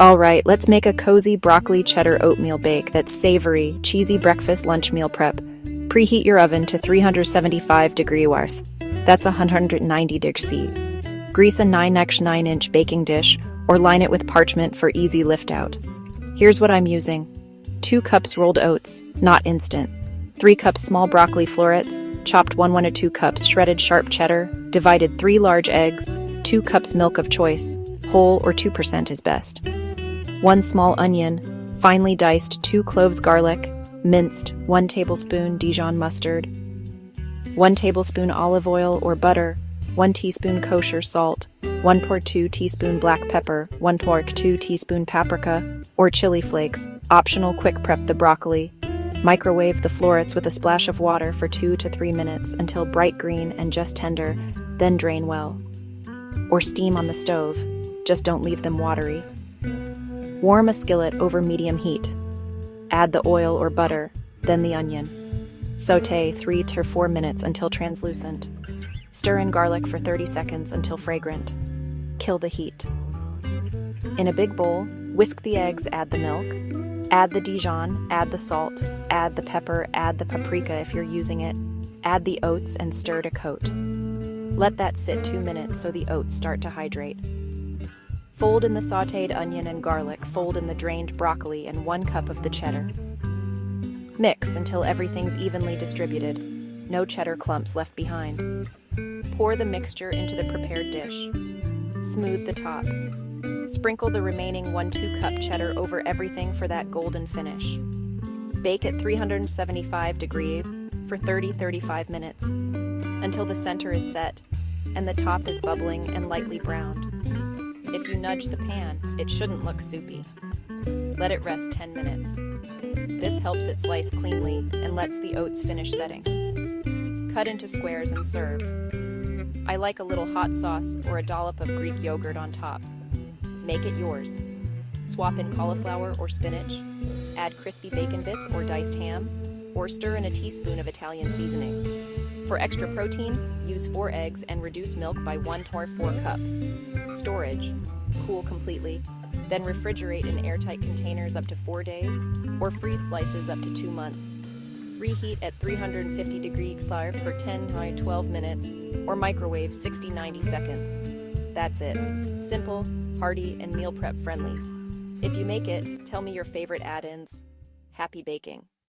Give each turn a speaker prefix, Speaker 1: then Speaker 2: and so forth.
Speaker 1: All right, let's make a cozy broccoli cheddar oatmeal bake that's savory, cheesy breakfast lunch meal prep. Preheat your oven to 375 degree Wars. That's 190 C. Grease a 9x9-inch baking dish or line it with parchment for easy lift out. Here's what I'm using. 2 cups rolled oats, not instant. 3 cups small broccoli florets, chopped 1 to 2 cups shredded sharp cheddar, divided 3 large eggs, 2 cups milk of choice, whole or 2% is best. 1 small onion, finely diced 2 cloves garlic, minced 1 tablespoon Dijon mustard, 1 tablespoon olive oil or butter, 1 teaspoon kosher salt, 1.2 teaspoon black pepper, 1.2 teaspoon paprika or chili flakes. Optional. Quick prep the broccoli. Microwave the florets with a splash of water for 2 to 3 minutes until bright green and just tender, then drain well. Or steam on the stove, just don't leave them watery. Warm a skillet over medium heat. Add the oil or butter, then the onion. Sauté 3 to 4 minutes until translucent. Stir in garlic for 30 seconds until fragrant. Kill the heat. In a big bowl, whisk the eggs, add the milk. Add the Dijon, add the salt, add the pepper, add the paprika if you're using it. Add the oats and stir to coat. Let that sit 2 minutes so the oats start to hydrate. Fold in the sautéed onion and garlic, fold in the drained broccoli and 1 cup of the cheddar. Mix until everything's evenly distributed. No cheddar clumps left behind. Pour the mixture into the prepared dish. Smooth the top. Sprinkle the remaining 1-2 cup cheddar over everything for that golden finish. Bake at 375 degrees for 30-35 minutes until the center is set and the top is bubbling and lightly browned. If you nudge the pan, it shouldn't look soupy. Let it rest 10 minutes. This helps it slice cleanly and lets the oats finish setting. Cut into squares and serve. I like a little hot sauce or a dollop of Greek yogurt on top. Make it yours. Swap in cauliflower or spinach, add crispy bacon bits or diced ham, or stir in a teaspoon of Italian seasoning. For extra protein, use 4 eggs and reduce milk by 1 to 4 cup. Storage, cool completely, then refrigerate in airtight containers up to 4 days, or freeze slices up to 2 months. Reheat at 350 degrees for 10 to 12 minutes, or microwave 60-90 seconds. That's it. Simple, hearty, and meal prep friendly. If you make it, tell me your favorite add-ins. Happy baking.